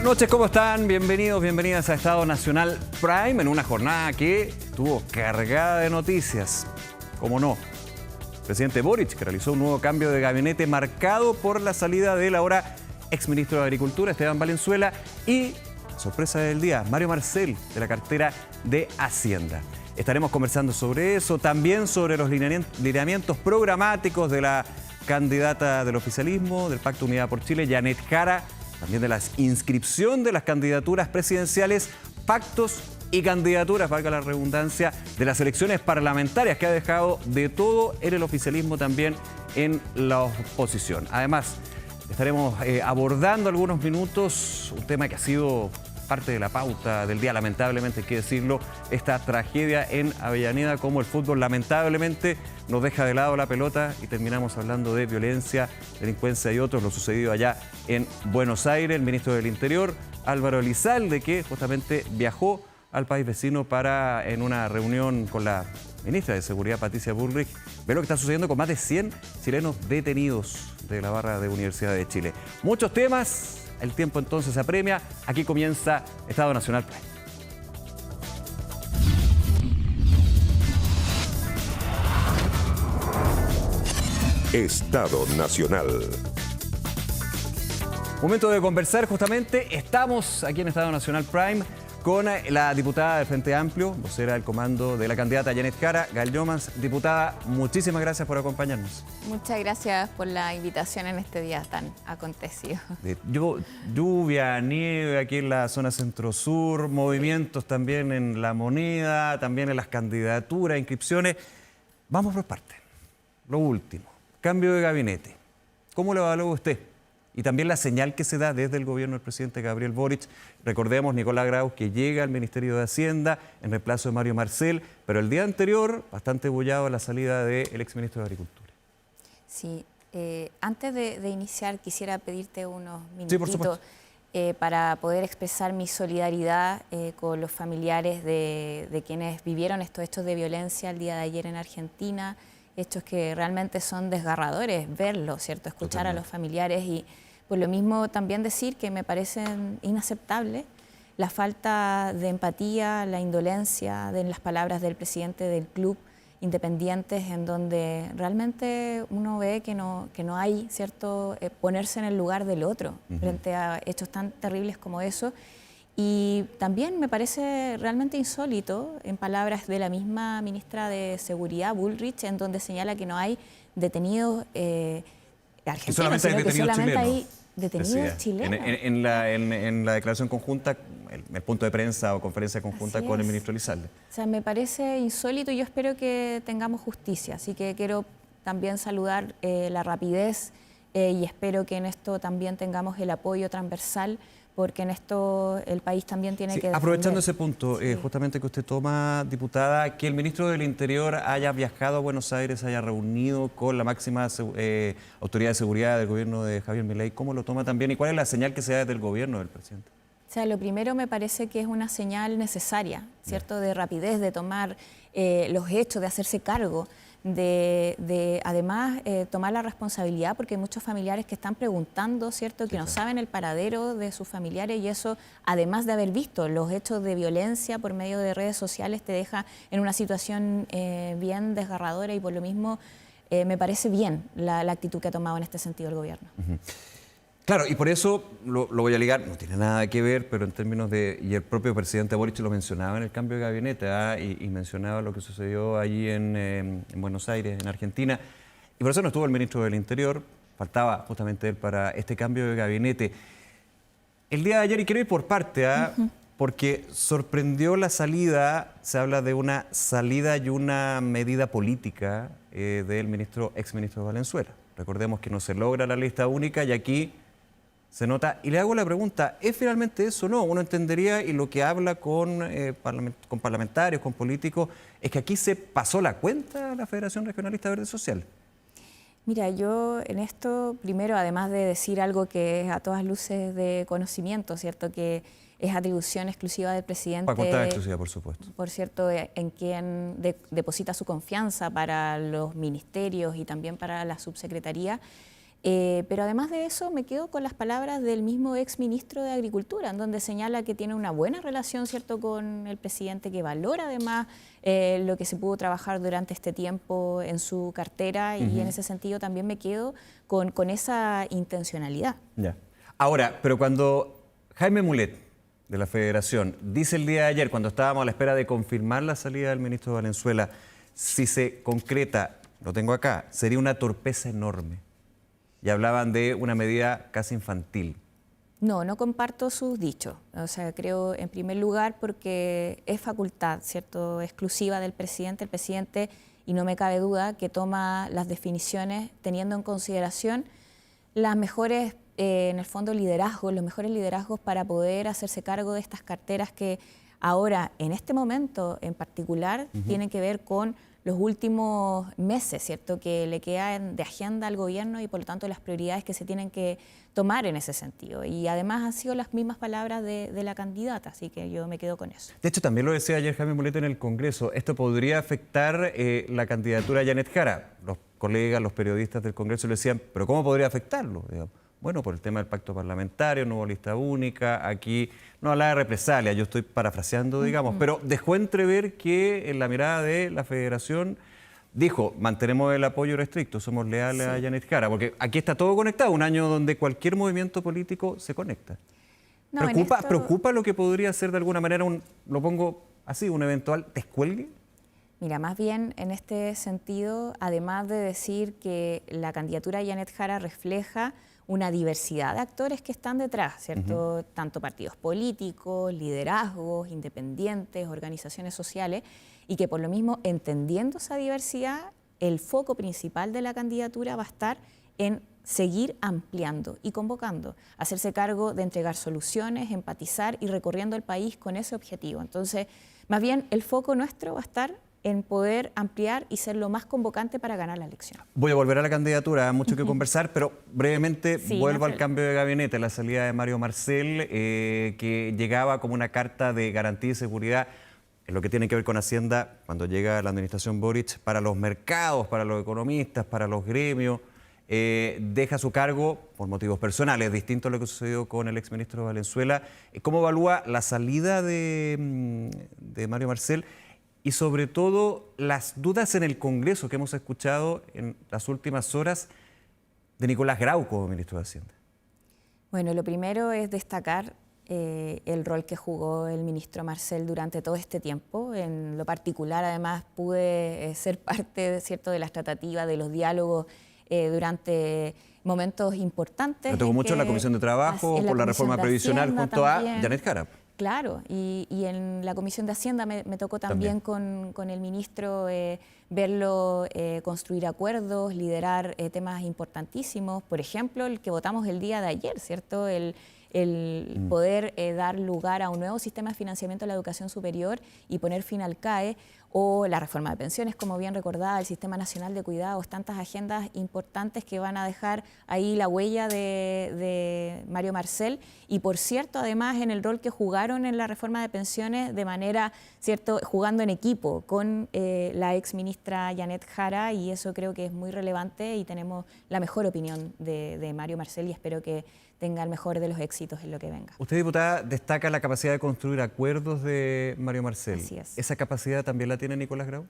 Noches, ¿cómo están? Bienvenidos, bienvenidas a Estado Nacional Prime en una jornada que estuvo cargada de noticias. ¿Cómo no? El presidente Boric, que realizó un nuevo cambio de gabinete marcado por la salida del ahora exministro de Agricultura, Esteban Valenzuela, y, sorpresa del día, Mario Marcel, de la cartera de Hacienda. Estaremos conversando sobre eso, también sobre los lineamientos programáticos de la candidata del oficialismo, del Pacto Unidad por Chile, Janet Jara, también de la inscripción de las candidaturas presidenciales, pactos y candidaturas, valga la redundancia, de las elecciones parlamentarias, que ha dejado de todo en el oficialismo, también en la oposición. Además, estaremos abordando algunos minutos un tema que ha sido parte de la pauta del día, lamentablemente hay que decirlo, esta tragedia en Avellaneda, como el fútbol lamentablemente nos deja de lado la pelota y terminamos hablando de violencia, delincuencia y otros, lo sucedido allá en Buenos Aires. El ministro del Interior, Álvaro Elizalde, que justamente viajó al país vecino para, en una reunión con la ministra de Seguridad, Patricia Bullrich, ver lo que está sucediendo con más de 100 chilenos detenidos de la barra de Universidad de Chile. Muchos temas. El tiempo entonces apremia. Aquí comienza Estado Nacional Prime. Estado Nacional. Momento de conversar justamente. Estamos aquí en Estado Nacional Prime con la diputada del Frente Amplio, vocera del comando de la candidata Janet Jara, Gael Youmans. Diputada, muchísimas gracias por acompañarnos. Muchas gracias por la invitación en este día tan acontecido. Lluvia, nieve aquí en la zona centro-sur, movimientos también en La Moneda, también en las candidaturas, inscripciones. Vamos por partes. Lo último, cambio de gabinete. ¿Cómo lo evalúa usted? Y también la señal que se da desde el gobierno del presidente Gabriel Boric. Recordemos, Nicolás Grau, que llega al Ministerio de Hacienda en reemplazo de Mario Marcel, pero el día anterior, bastante bullado la salida del exministro de Agricultura. Sí, antes de iniciar quisiera pedirte unos Sí, por minutitos para poder expresar mi solidaridad con los familiares de quienes vivieron estos hechos de violencia el día de ayer en Argentina, hechos que realmente son desgarradores verlos, ¿cierto? Escuchar Totalmente. a los familiares y por lo mismo también decir que me parecen inaceptables la falta de empatía, la indolencia de las palabras del presidente del club Independientes, en donde realmente uno ve que no hay, ¿cierto?, ponerse en el lugar del otro frente a hechos tan terribles como eso. Y también me parece realmente insólito, en palabras de la misma ministra de Seguridad, Bullrich, en donde señala que no hay detenidos argentinos, solamente hay sino que detenidos solamente chilenos, hay detenidos decía. chilenos. En la declaración conjunta, el punto de prensa o conferencia conjunta Así con el es. ministro Elizalde. O sea, me parece insólito y yo espero que tengamos justicia. Así que quiero también saludar la rapidez y espero que en esto también tengamos el apoyo transversal, porque en esto el país también tiene Sí, que defender. aprovechando ese punto, Sí. justamente que usted toma, diputada, que el ministro del Interior haya viajado a Buenos Aires, haya reunido con la máxima autoridad de seguridad del gobierno de Javier Milei, ¿cómo lo toma también? ¿Y cuál es la señal que se da desde el gobierno del presidente? O sea, lo primero me parece que es una señal necesaria, ¿cierto? De rapidez, de tomar los hechos, de hacerse cargo, de además tomar la responsabilidad, porque hay muchos familiares que están preguntando, ¿cierto? Que no saben el paradero de sus familiares, y eso, además de haber visto los hechos de violencia por medio de redes sociales, te deja en una situación bien desgarradora, y por lo mismo me parece bien la actitud que ha tomado en este sentido el gobierno. Claro, y por eso lo voy a ligar, no tiene nada que ver, pero en términos de, y el propio presidente Boric lo mencionaba en el cambio de gabinete, y mencionaba lo que sucedió allí en Buenos Aires, en Argentina, y por eso no estuvo el ministro del Interior, faltaba justamente él para este cambio de gabinete. El día de ayer, y quiero ir por parte, porque sorprendió la salida, se habla de una salida y una medida política del exministro Valenzuela. Recordemos que no se logra la lista única y aquí se nota, y le hago la pregunta, ¿es finalmente eso o no? Uno entendería, y lo que habla con parlamentarios, con políticos, es que aquí se pasó la cuenta a la Federación Regionalista Verde Social. Mira, yo en esto, primero, además de decir algo que es a todas luces de conocimiento, ¿cierto?, que es atribución exclusiva del presidente. Facultad exclusiva, por supuesto. Por cierto, en quien deposita su confianza para los ministerios y también para la subsecretaría. Pero además de eso me quedo con las palabras del mismo ex ministro de Agricultura, en donde señala que tiene una buena relación, ¿cierto?, con el presidente, que valora además lo que se pudo trabajar durante este tiempo en su cartera, y en ese sentido también me quedo con esa intencionalidad. Ya. Ahora, pero cuando Jaime Mulet, de la Federación, dice el día de ayer, cuando estábamos a la espera de confirmar la salida del ministro Valenzuela, si se concreta, lo tengo acá, sería una torpeza enorme. Y hablaban de una medida casi infantil. No, no comparto sus dichos. O sea, creo en primer lugar porque es facultad, ¿cierto?, exclusiva del presidente. El presidente, y no me cabe duda, que toma las definiciones teniendo en consideración las mejores, en el fondo, liderazgos, los mejores liderazgos para poder hacerse cargo de estas carteras que ahora, en este momento en particular, tienen que ver con los últimos meses, ¿cierto?, que le quedan de agenda al gobierno, y por lo tanto las prioridades que se tienen que tomar en ese sentido. Y además han sido las mismas palabras de la candidata, así que yo me quedo con eso. De hecho, también lo decía ayer Jaime Mulet en el Congreso, esto podría afectar la candidatura de Janet Jara. Los colegas, los periodistas del Congreso le decían, ¿pero cómo podría afectarlo? Digamos, bueno, por el tema del pacto parlamentario, no hubo lista única, aquí no hablaba de represalia, yo estoy parafraseando, digamos, pero dejó entrever que en la mirada de la Federación dijo, mantenemos el apoyo restricto, somos leales a Janet Jara, porque aquí está todo conectado, un año donde cualquier movimiento político se conecta. No, ¿Preocupa lo que podría ser de alguna manera, lo pongo así, un eventual descuelgue? Mira, más bien en este sentido, además de decir que la candidatura de Janet Jara refleja una diversidad de actores que están detrás, ¿cierto? Tanto partidos políticos, liderazgos, independientes, organizaciones sociales, y que por lo mismo, entendiendo esa diversidad, el foco principal de la candidatura va a estar en seguir ampliando y convocando, hacerse cargo de entregar soluciones, empatizar y recorriendo el país con ese objetivo. Entonces, más bien el foco nuestro va a estar en poder ampliar y ser lo más convocante para ganar la elección. Voy a volver a la candidatura, hay mucho que conversar, pero brevemente vuelvo al cambio de gabinete, la salida de Mario Marcel, que llegaba como una carta de garantía y seguridad en lo que tiene que ver con Hacienda cuando llega la administración Boric, para los mercados, para los economistas, para los gremios. Deja su cargo por motivos personales, distinto a lo que sucedió con el exministro Valenzuela. ¿Cómo evalúa la salida de Mario Marcel? Y sobre todo las dudas en el Congreso que hemos escuchado en las últimas horas de Nicolás Grau como ministro de Hacienda. Bueno, lo primero es destacar el rol que jugó el ministro Marcel durante todo este tiempo. En lo particular, además, pude ser parte, ¿cierto?, de las tratativas, de los diálogos durante momentos importantes. Me tocó mucho en la Comisión de Trabajo, por la reforma previsional junto a Janet Jara. Claro, y en la Comisión de Hacienda me tocó también con el ministro verlo construir acuerdos, liderar temas importantísimos, por ejemplo, el que votamos el día de ayer, ¿cierto? El poder dar lugar a un nuevo sistema de financiamiento de la educación superior y poner fin al CAE, o la reforma de pensiones, como bien recordaba, el Sistema Nacional de Cuidados, tantas agendas importantes que van a dejar ahí la huella de Mario Marcel. Y por cierto, además, en el rol que jugaron en la reforma de pensiones, de manera, ¿cierto?, jugando en equipo con la ex ministra Janet Jara, y eso creo que es muy relevante, y tenemos la mejor opinión de Mario Marcel, y espero que tenga el mejor de los éxitos en lo que venga. Usted, diputada, destaca la capacidad de construir acuerdos de Mario Marcel. Así es. ¿Esa capacidad también la tiene Nicolás Grau?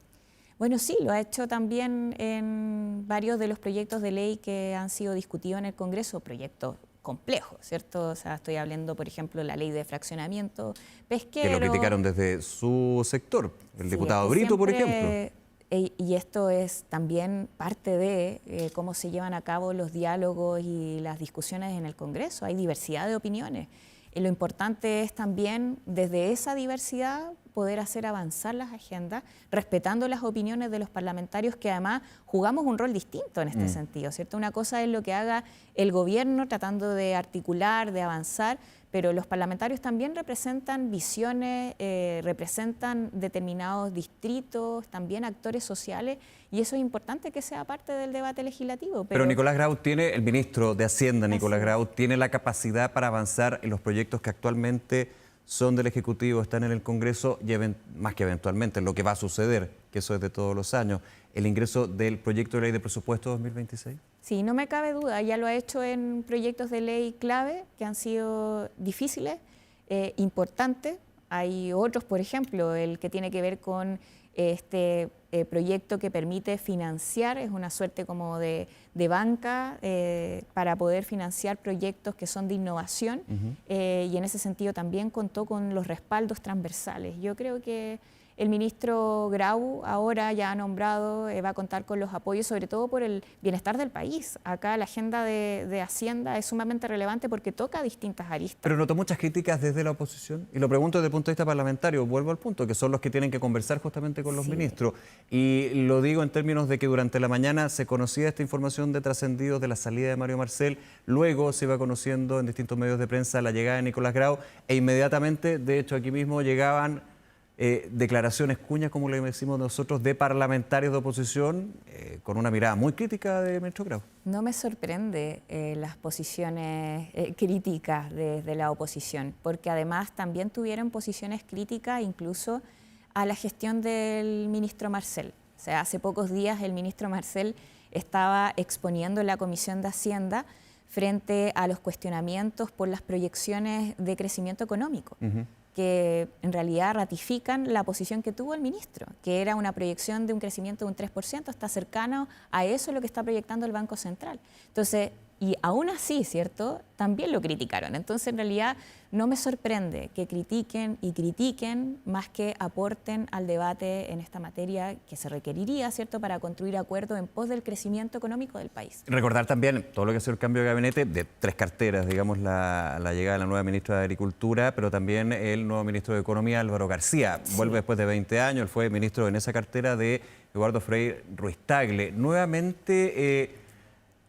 Bueno, sí, lo ha hecho también en varios de los proyectos de ley que han sido discutidos en el Congreso, proyectos complejos, ¿cierto? O sea, estoy hablando, por ejemplo, la ley de fraccionamiento pesquero. Que lo criticaron desde su sector, el diputado Brito, por ejemplo. Y esto es también parte de cómo se llevan a cabo los diálogos y las discusiones en el Congreso. Hay diversidad de opiniones. Lo importante es también, desde esa diversidad, poder hacer avanzar las agendas, respetando las opiniones de los parlamentarios, que además jugamos un rol distinto en este sentido, ¿cierto? Una cosa es lo que haga el gobierno tratando de articular, de avanzar, pero los parlamentarios también representan visiones, representan determinados distritos, también actores sociales, y eso es importante que sea parte del debate legislativo. Pero Nicolás Grau tiene, el ministro de Hacienda, Nicolás Grau, tiene la capacidad para avanzar en los proyectos que actualmente son del Ejecutivo, están en el Congreso, y más que eventualmente, lo que va a suceder, que eso es de todos los años, el ingreso del proyecto de ley de presupuesto 2026. Sí, no me cabe duda, ya lo ha hecho en proyectos de ley clave que han sido difíciles, importantes. Hay otros, por ejemplo, el que tiene que ver con este proyecto que permite financiar, es una suerte como de banca para poder financiar proyectos que son de innovación, y en ese sentido también contó con los respaldos transversales. Yo creo que el ministro Grau ahora ya ha nombrado, va a contar con los apoyos, sobre todo por el bienestar del país. Acá la agenda de Hacienda es sumamente relevante porque toca distintas aristas. Pero notó muchas críticas desde la oposición, y lo pregunto desde el punto de vista parlamentario, vuelvo al punto, que son los que tienen que conversar justamente con los ministros. Y lo digo en términos de que durante la mañana se conocía esta información de trascendidos de la salida de Mario Marcel, luego se iba conociendo en distintos medios de prensa la llegada de Nicolás Grau, e inmediatamente, de hecho aquí mismo llegaban declaraciones cuñas, como le decimos nosotros, de parlamentarios de oposición con una mirada muy crítica de ministro Grau. No me sorprende las posiciones críticas de la oposición, porque además también tuvieron posiciones críticas incluso a la gestión del ministro Marcel. O sea, hace pocos días el ministro Marcel estaba exponiendo en la Comisión de Hacienda frente a los cuestionamientos por las proyecciones de crecimiento económico. Que en realidad ratifican la posición que tuvo el ministro, que era una proyección de un crecimiento de un 3%, está cercano a eso lo que está proyectando el Banco Central. Entonces, y aún así, ¿cierto?, también lo criticaron. Entonces, en realidad, no me sorprende que critiquen más que aporten al debate en esta materia que se requeriría, ¿cierto?, para construir acuerdos en pos del crecimiento económico del país. Recordar también todo lo que ha sido el cambio de gabinete de 3 carteras, digamos, la llegada de la nueva ministra de Agricultura, pero también el nuevo ministro de Economía, Álvaro García. Sí. Vuelve después de 20 años, él fue ministro en esa cartera de Eduardo Frei Ruiz-Tagle. Nuevamente,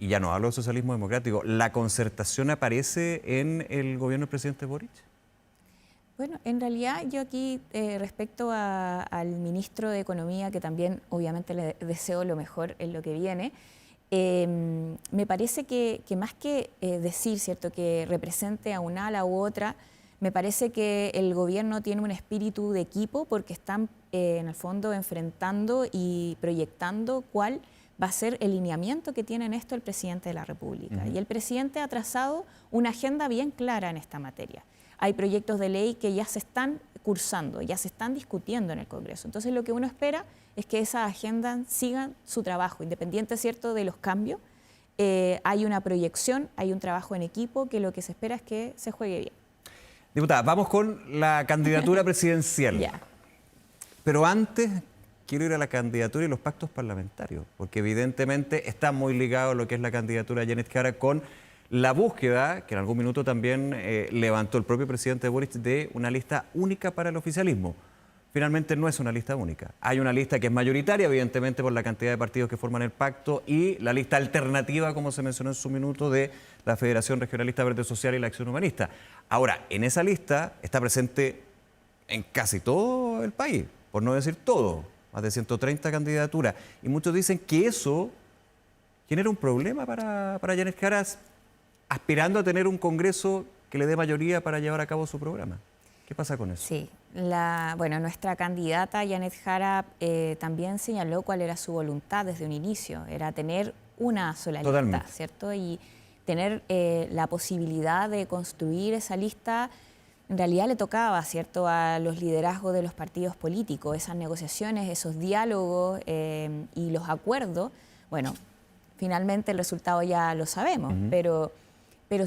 y ya no hablo de socialismo democrático, ¿la concertación aparece en el gobierno del presidente Boric? Bueno, en realidad yo aquí respecto al ministro de Economía, que también obviamente le deseo lo mejor en lo que viene, me parece que más que decir, ¿cierto?, que represente a una ala u otra, me parece que el gobierno tiene un espíritu de equipo porque están en el fondo enfrentando y proyectando cuál va a ser el lineamiento que tiene en esto el presidente de la República. Y el presidente ha trazado una agenda bien clara en esta materia. Hay proyectos de ley que ya se están cursando, ya se están discutiendo en el Congreso. Entonces lo que uno espera es que esa agenda siga su trabajo, independiente, ¿cierto?, de los cambios. Hay una proyección, hay un trabajo en equipo que lo que se espera es que se juegue bien. Diputada, vamos con la candidatura presidencial. Ya. Pero antes quiero ir a la candidatura y los pactos parlamentarios, porque evidentemente está muy ligado lo que es la candidatura de Janet Jara con la búsqueda, que en algún minuto también levantó el propio presidente Boric, de una lista única para el oficialismo. Finalmente no es una lista única. Hay una lista que es mayoritaria, evidentemente, por la cantidad de partidos que forman el pacto, y la lista alternativa, como se mencionó en su minuto, de la Federación Regionalista Verde Social y la Acción Humanista. Ahora, en esa lista está presente en casi todo el país, por no decir todo, más de 130 candidaturas. Y muchos dicen que eso genera un problema para Janet Jara, aspirando a tener un Congreso que le dé mayoría para llevar a cabo su programa. ¿Qué pasa con eso? Sí, bueno, nuestra candidata Janet Jara también señaló cuál era su voluntad desde un inicio, era tener una sola lista, ¿cierto? Y tener la posibilidad de construir esa lista. En realidad le tocaba, ¿cierto?, a los liderazgos de los partidos políticos, esas negociaciones, esos diálogos y los acuerdos. Bueno, finalmente el resultado ya lo sabemos, pero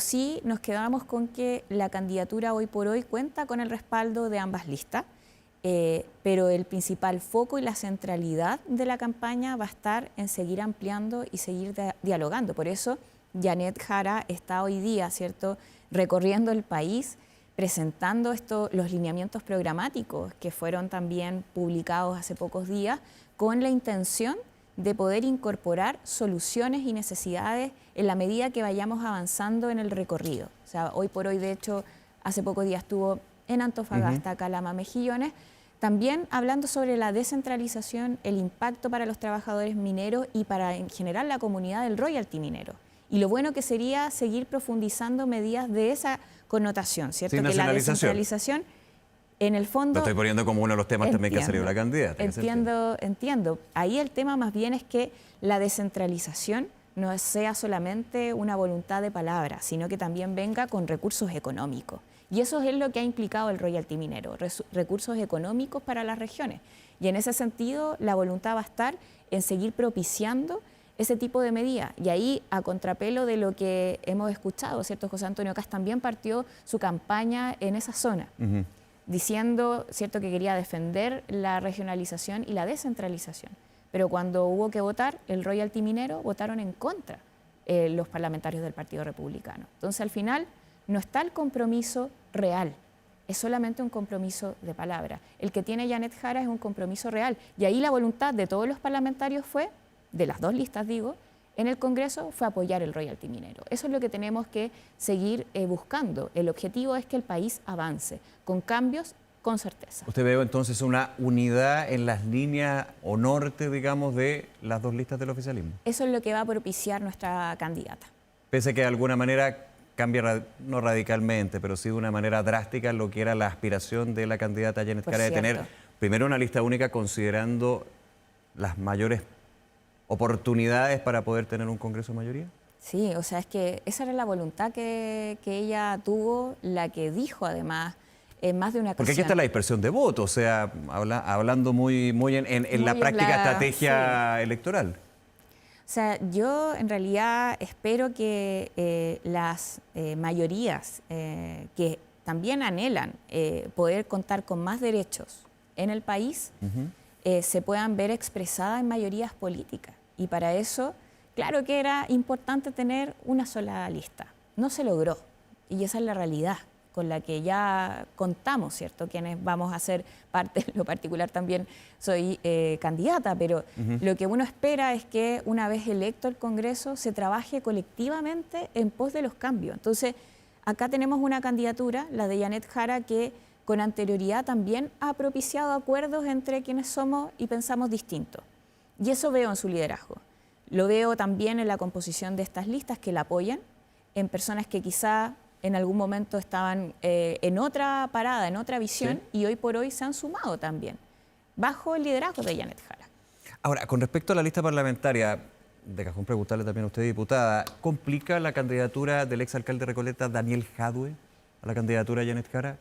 sí nos quedamos con que la candidatura hoy por hoy cuenta con el respaldo de ambas listas, pero el principal foco y la centralidad de la campaña va a estar en seguir ampliando y seguir dialogando. Por eso Janet Jara está hoy día, ¿cierto?, recorriendo el país, presentando los lineamientos programáticos que fueron también publicados hace pocos días, con la intención de poder incorporar soluciones y necesidades en la medida que vayamos avanzando en el recorrido. O sea, hoy por hoy, de hecho, hace pocos días estuvo en Antofagasta, Calama, Mejillones, también hablando sobre la descentralización, el impacto para los trabajadores mineros y para, en general, la comunidad del royalty minero. Y lo bueno que sería seguir profundizando medidas de esa connotación, ¿cierto? Que la descentralización, en el fondo... Lo estoy poniendo como uno de los temas también que ha salido la candidata. Entiendo. Ahí el tema más bien es que la descentralización no sea solamente una voluntad de palabra, sino que también venga con recursos económicos. Y eso es lo que ha implicado el royalty minero, recursos económicos para las regiones. Y en ese sentido, la voluntad va a estar en seguir propiciando ese tipo de medidas. Y ahí, a contrapelo de lo que hemos escuchado, ¿cierto? José Antonio Kast también partió su campaña en esa zona, diciendo, ¿cierto?, que quería defender la regionalización y la descentralización. Pero cuando hubo que votar el royalty minero, votaron en contra los parlamentarios del Partido Republicano. Entonces, al final, no está el compromiso real, es solamente un compromiso de palabra. El que tiene Janet Jara es un compromiso real. Y ahí la voluntad de todos los parlamentarios fue, de las dos listas digo, en el Congreso fue apoyar el royalty minero. Eso es lo que tenemos que seguir buscando. El objetivo es que el país avance con cambios, con certeza. ¿Usted ve entonces una unidad en las líneas o norte, digamos, de las dos listas del oficialismo? Eso es lo que va a propiciar nuestra candidata. Pese a que de alguna manera cambia, no radicalmente, pero sí de una manera drástica lo que era la aspiración de la candidata Janet Jara de tener primero una lista única considerando las mayores oportunidades para poder tener un Congreso de mayoría. Sí, o sea, es que esa era la voluntad que ella tuvo, la que dijo además en más de una ocasión. Porque aquí está la dispersión de votos, o sea, hablando muy en la práctica estrategia electoral. O sea, yo en realidad espero que las mayorías que también anhelan poder contar con más derechos en el país se puedan ver expresadas en mayorías políticas. Y para eso, claro que era importante tener una sola lista. No se logró, y esa es la realidad con la que ya contamos, ¿cierto? Quienes vamos a ser parte, en lo particular también soy candidata, pero lo que uno espera es que una vez electo el Congreso se trabaje colectivamente en pos de los cambios. Entonces, acá tenemos una candidatura, la de Janet Jara, que con anterioridad también ha propiciado acuerdos entre quienes somos y pensamos distintos. Y eso veo en su liderazgo. Lo veo también en la composición de estas listas que la apoyan, en personas que quizá en algún momento estaban en otra parada, en otra visión, y hoy por hoy se han sumado también, bajo el liderazgo de Janet Jara. Ahora, con respecto a la lista parlamentaria, de cajón preguntarle también a usted, diputada, ¿complica la candidatura del exalcalde de Recoleta, Daniel Jadue, a la candidatura de Janet Jara?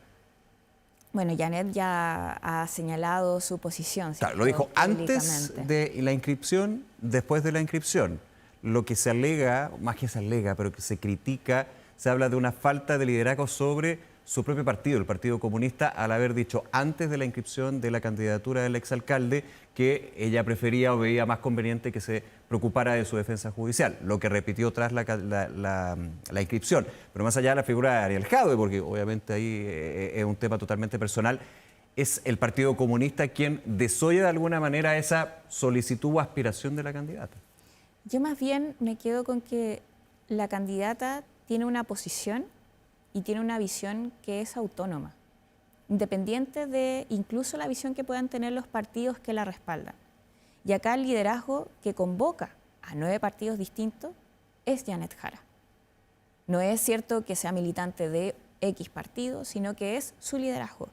Bueno, Janet ya ha señalado su posición. Claro, lo dijo antes de la inscripción, después de la inscripción. Lo que se alega, más que se alega, pero que se critica, se habla de una falta de liderazgo sobre su propio partido, el Partido Comunista, al haber dicho antes de la inscripción de la candidatura del exalcalde que ella prefería o veía más conveniente que se preocupara de su defensa judicial, lo que repitió tras la inscripción. Pero más allá de la figura de Ariel Jadue, porque obviamente ahí es un tema totalmente personal, es el Partido Comunista quien desoye de alguna manera esa solicitud o aspiración de la candidata. Yo más bien me quedo con que la candidata tiene una posición y tiene una visión que es autónoma, independiente de incluso la visión que puedan tener los partidos que la respaldan. Y acá el liderazgo que convoca a 9 partidos distintos es Janet Jara. No es cierto que sea militante de X partido, sino que es su liderazgo.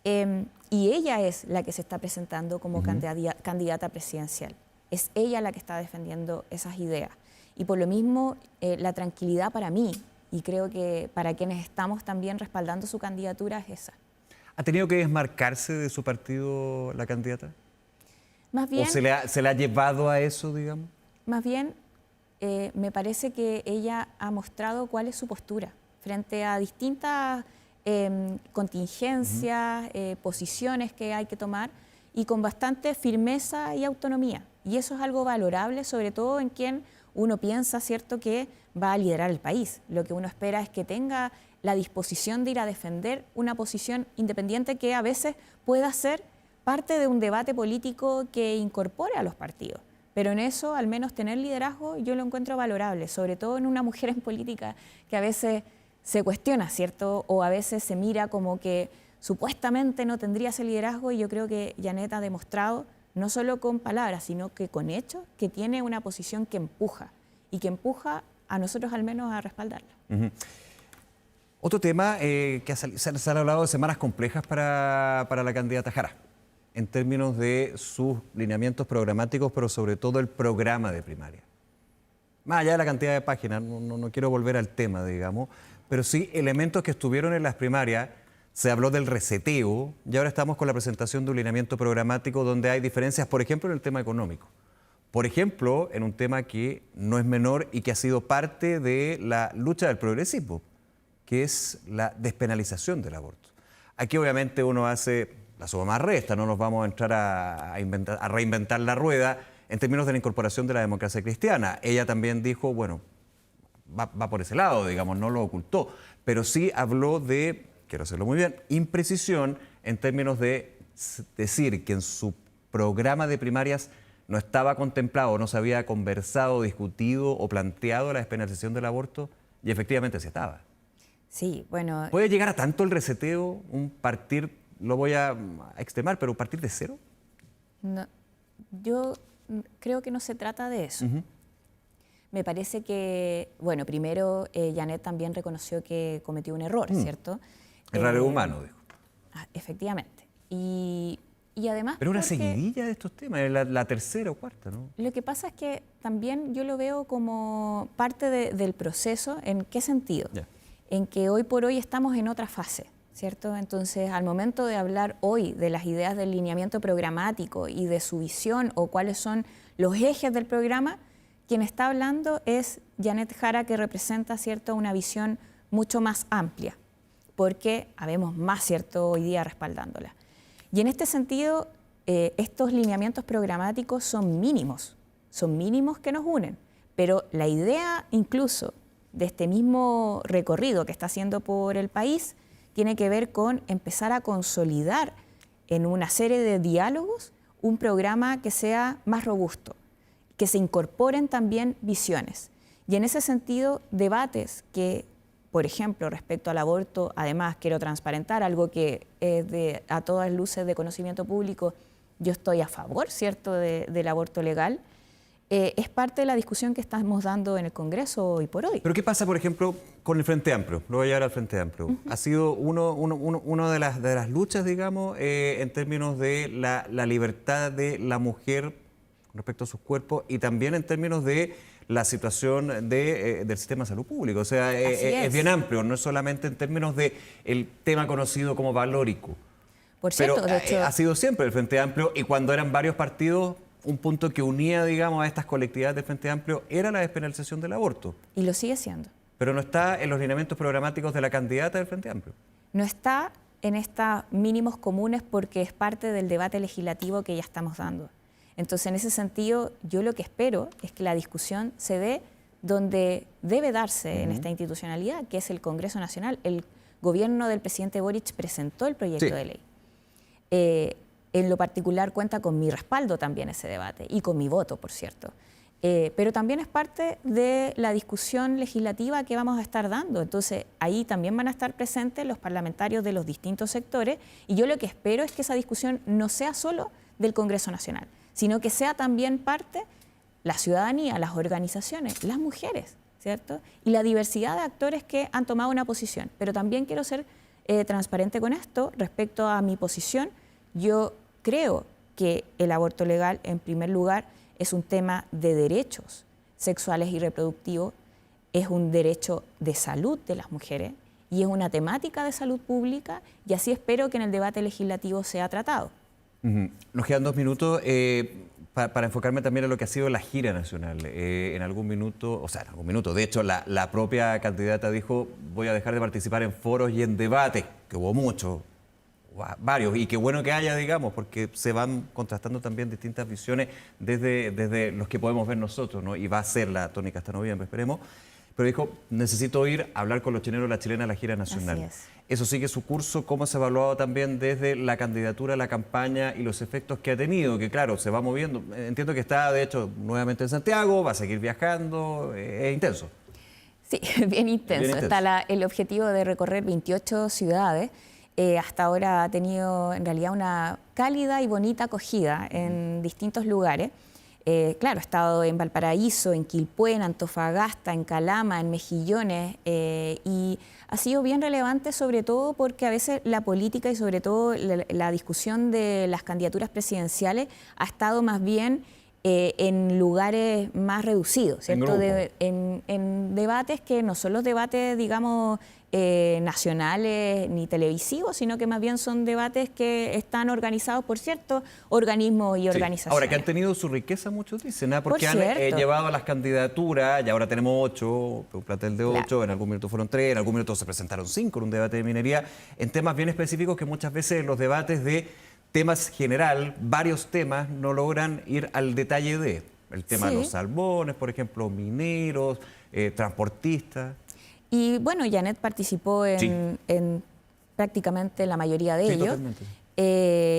Y ella es la que se está presentando como candidata presidencial. Es ella la que está defendiendo esas ideas. Y por lo mismo, la tranquilidad para mí, y creo que para quienes estamos también respaldando su candidatura, es esa. ¿Ha tenido que desmarcarse de su partido la candidata? Más bien, ¿O se le ha llevado a eso, digamos? Más bien, me parece que ella ha mostrado cuál es su postura frente a distintas contingencias, posiciones que hay que tomar, y con bastante firmeza y autonomía. Y eso es algo valorable, sobre todo en quien uno piensa, ¿cierto?, que va a liderar el país. Lo que uno espera es que tenga la disposición de ir a defender una posición independiente que a veces pueda ser parte de un debate político que incorpore a los partidos. Pero en eso, al menos tener liderazgo, yo lo encuentro valorable, sobre todo en una mujer en política que a veces se cuestiona, ¿cierto?, o a veces se mira como que supuestamente no tendría ese liderazgo, y yo creo que Janet ha demostrado, no solo con palabras, sino que con hechos, que tiene una posición que empuja, y que empuja a nosotros al menos a respaldarla. Otro tema que se ha hablado de semanas complejas para la candidata Jara, en términos de sus lineamientos programáticos, pero sobre todo el programa de primaria. más allá de la cantidad de páginas, no quiero volver al tema, digamos, pero sí elementos que estuvieron en las primarias. Se habló del reseteo y ahora estamos con la presentación de un lineamiento programático donde hay diferencias, por ejemplo, en el tema económico. Por ejemplo, en un tema que no es menor y que ha sido parte de la lucha del progresismo, que es la despenalización del aborto. Aquí obviamente uno hace la suma más resta, no nos vamos a entrar a reinventar la rueda en términos de la incorporación de la democracia cristiana. Ella también dijo, bueno, va por ese lado, digamos, no lo ocultó, pero sí habló de, quiero hacerlo muy bien, imprecisión en términos de decir que en su programa de primarias no estaba contemplado, no se había conversado, discutido o planteado la despenalización del aborto, y efectivamente sí estaba. Sí, bueno... ¿Puede llegar a tanto el reseteo, un partir, lo voy a extremar, pero un partir de cero? No, yo creo que no se trata de eso. Me parece que, bueno, primero Janet también reconoció que cometió un error, ¿cierto? Error humano, dijo. Efectivamente. Y además... Pero una seguidilla de estos temas, la tercera o cuarta, ¿no? Lo que pasa es que también yo lo veo como parte del proceso. ¿En qué sentido? Yeah. En que hoy por hoy estamos en otra fase, ¿cierto? Entonces, al momento de hablar hoy de las ideas del lineamiento programático y de su visión o cuáles son los ejes del programa, quien está hablando es Janet Jara, que representa, ¿cierto?, una visión mucho más amplia, porque habemos más, ¿cierto?, hoy día respaldándola. Y en este sentido, estos lineamientos programáticos son mínimos que nos unen, pero la idea incluso de este mismo recorrido que está haciendo por el país tiene que ver con empezar a consolidar en una serie de diálogos un programa que sea más robusto, que se incorporen también visiones. Y en ese sentido, debates que, por ejemplo, respecto al aborto, además quiero transparentar algo que es a todas luces de conocimiento público, yo estoy a favor, ¿cierto?, del aborto legal. Es parte de la discusión que estamos dando en el Congreso hoy por hoy. Pero ¿qué pasa, por ejemplo, con el Frente Amplio? Lo voy a llevar al Frente Amplio. Ha sido una de las luchas, digamos, en términos de la libertad de la mujer respecto a sus cuerpos y también en términos de la situación del sistema de salud público. O sea, es bien amplio, no es solamente en términos del tema conocido como valórico. Por cierto, pero de hecho, ha sido siempre el Frente Amplio y cuando eran varios partidos, un punto que unía, digamos, a estas colectividades del Frente Amplio era la despenalización del aborto. y lo sigue siendo. Pero no está en los lineamientos programáticos de la candidata del Frente Amplio. No está en estos mínimos comunes porque es parte del debate legislativo que ya estamos dando. Entonces, en ese sentido, yo lo que espero es que la discusión se dé donde debe darse en esta institucionalidad, que es el Congreso Nacional. El gobierno del presidente Boric presentó el proyecto de ley. En lo particular cuenta con mi respaldo también ese debate y con mi voto, por cierto. Pero también es parte de la discusión legislativa que vamos a estar dando. Entonces, ahí también van a estar presentes los parlamentarios de los distintos sectores y yo lo que espero es que esa discusión no sea solo del Congreso Nacional, sino que sea también parte la ciudadanía, las organizaciones, las mujeres, ¿cierto? Y la diversidad de actores que han tomado una posición. Pero también quiero ser transparente con esto respecto a mi posición. Yo creo que el aborto legal, en primer lugar, es un tema de derechos sexuales y reproductivos, es un derecho de salud de las mujeres y es una temática de salud pública y así espero que en el debate legislativo sea tratado. Nos quedan 2 minutos para enfocarme también en lo que ha sido la gira nacional. En algún minuto, de hecho, la propia candidata dijo, voy a dejar de participar en foros y en debates, que hubo muchos, varios, y qué bueno que haya, digamos, porque se van contrastando también distintas visiones desde los que podemos ver nosotros, ¿no? Y va a ser la tónica hasta noviembre, esperemos. Pero dijo, necesito ir a hablar con los chilenos y las chilenas a la gira nacional. Así es. Eso sigue su curso, ¿cómo se ha evaluado también desde la candidatura, la campaña y los efectos que ha tenido? Que claro, se va moviendo. Entiendo que está, de hecho, nuevamente en Santiago, va a seguir viajando, es intenso. Sí, bien intenso. Está el objetivo de recorrer 28 ciudades. Hasta ahora ha tenido en realidad una cálida y bonita acogida en distintos lugares. Claro, ha estado en Valparaíso, en Quilpué, en Antofagasta, en Calama, en Mejillones, y ha sido bien relevante sobre todo porque a veces la política y sobre todo la discusión de las candidaturas presidenciales ha estado más bien en lugares más reducidos, ¿cierto? grupo. En debates que no son los debates, digamos, nacionales ni televisivos, sino que más bien son debates que están organizados por ciertos organismos y Sí. organizaciones. Ahora, que han tenido su riqueza, muchos dicen, ¿ah? Porque Por han cierto. llevado a las candidaturas, y ahora tenemos 8, un plantel de 8, Claro. en algún minuto fueron 3, en algún minuto se presentaron 5 en un debate de minería, en temas bien específicos que muchas veces en los debates de temas general, varios temas, no logran ir al detalle de. El tema de Sí. los salmones, por ejemplo, mineros, transportistas. Y bueno, Janet participó Sí. en prácticamente la mayoría de Sí, ellos. totalmente.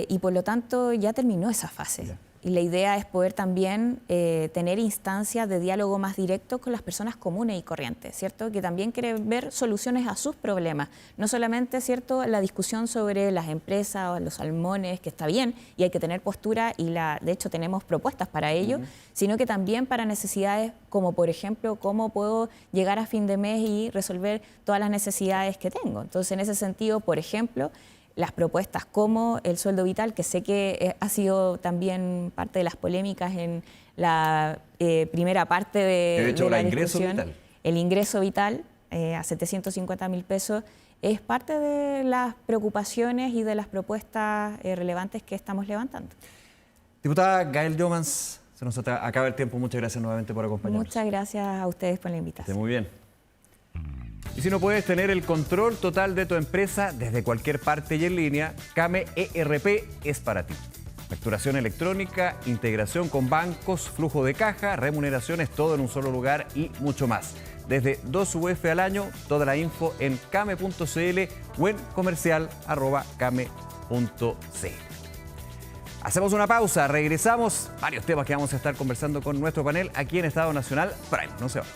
Y por lo tanto ya terminó esa fase. Ya. Y la idea es poder también tener instancias de diálogo más directo con las personas comunes y corrientes, ¿cierto? Que también quieren ver soluciones a sus problemas. No solamente, ¿cierto?, la discusión sobre las empresas o los salmones, que está bien y hay que tener postura y de hecho tenemos propuestas para ello, sino que también para necesidades como, por ejemplo, cómo puedo llegar a fin de mes y resolver todas las necesidades que tengo. Entonces, en ese sentido, por ejemplo, las propuestas como el sueldo vital, que sé que ha sido también parte de las polémicas en la primera parte De hecho, de la ingreso discusión. vital. El ingreso vital a 750.000 pesos es parte de las preocupaciones y de las propuestas relevantes que estamos levantando. Diputada Gael Jomans, se nos acaba el tiempo. Muchas gracias nuevamente por acompañarnos. Muchas gracias a ustedes por la Esté invitación. muy bien. Y si no puedes tener el control total de tu empresa desde cualquier parte y en línea, Kame ERP es para ti. Facturación electrónica, integración con bancos, flujo de caja, remuneraciones, todo en un solo lugar y mucho más. Desde 2 UF al año, toda la info en kame.cl o en comercial@kame.cl. Hacemos una pausa, regresamos. Varios temas que vamos a estar conversando con nuestro panel aquí en Estado Nacional Prime. No se va.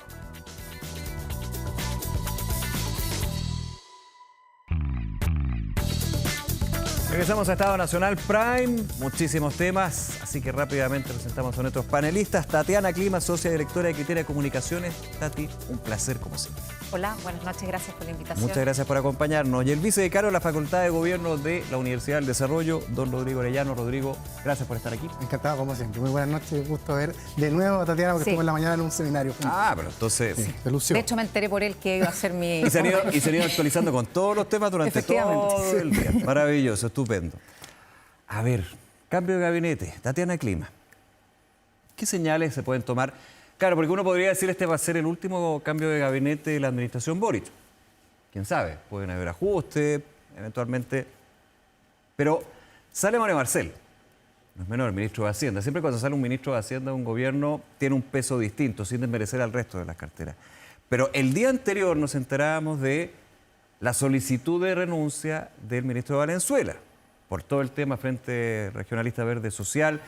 Regresamos a Estado Nacional Prime, muchísimos temas, así que rápidamente presentamos a nuestros panelistas. Tatiana Clima, socia directora de Criteria de Comunicaciones. Tati, un placer como siempre. Hola, buenas noches, gracias por la invitación. Muchas gracias por acompañarnos. Y el vicedecano de la Facultad de Gobierno de la Universidad del Desarrollo, don Rodrigo Arellano. Rodrigo, gracias por estar aquí. Encantado, como siempre. Muy buenas noches. Gusto ver de nuevo a Tatiana, porque Sí. estuvo en la mañana en un seminario. Ah, pero entonces... Sí, se lució. De hecho, me enteré por él que iba a ser mi... Y se han ido actualizando con todos los temas durante Efectivamente. todo el día. Maravilloso, estupendo. A ver, cambio de gabinete. Tatiana Clima. ¿Qué señales se pueden tomar? Claro, porque uno podría decir este va a ser el último cambio de gabinete de la administración Boric. ¿Quién sabe? Pueden haber ajustes, eventualmente. Pero sale Mario Marcel. No es menor, el ministro de Hacienda. Siempre cuando sale un ministro de Hacienda de un gobierno tiene un peso distinto, sin desmerecer al resto de las carteras. Pero el día anterior nos enterábamos de la solicitud de renuncia del ministro Valenzuela por todo el tema Frente Regionalista Verde Social.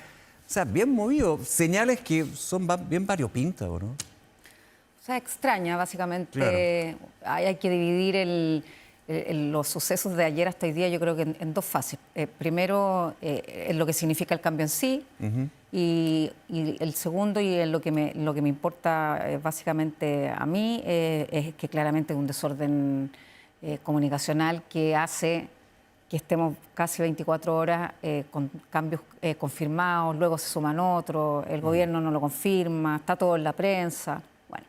O sea, bien movido. Señales que son bien variopintas, ¿o no? O sea, extraña, básicamente. Claro. Hay que dividir los sucesos de ayer hasta hoy día, yo creo que en dos fases. Primero, en lo que significa el cambio en sí, y el segundo, y en lo que me importa básicamente a mí, es que claramente es un desorden comunicacional que hace que estemos casi 24 horas con cambios confirmados, luego se suman otros, el gobierno no lo confirma, está todo en la prensa. Bueno,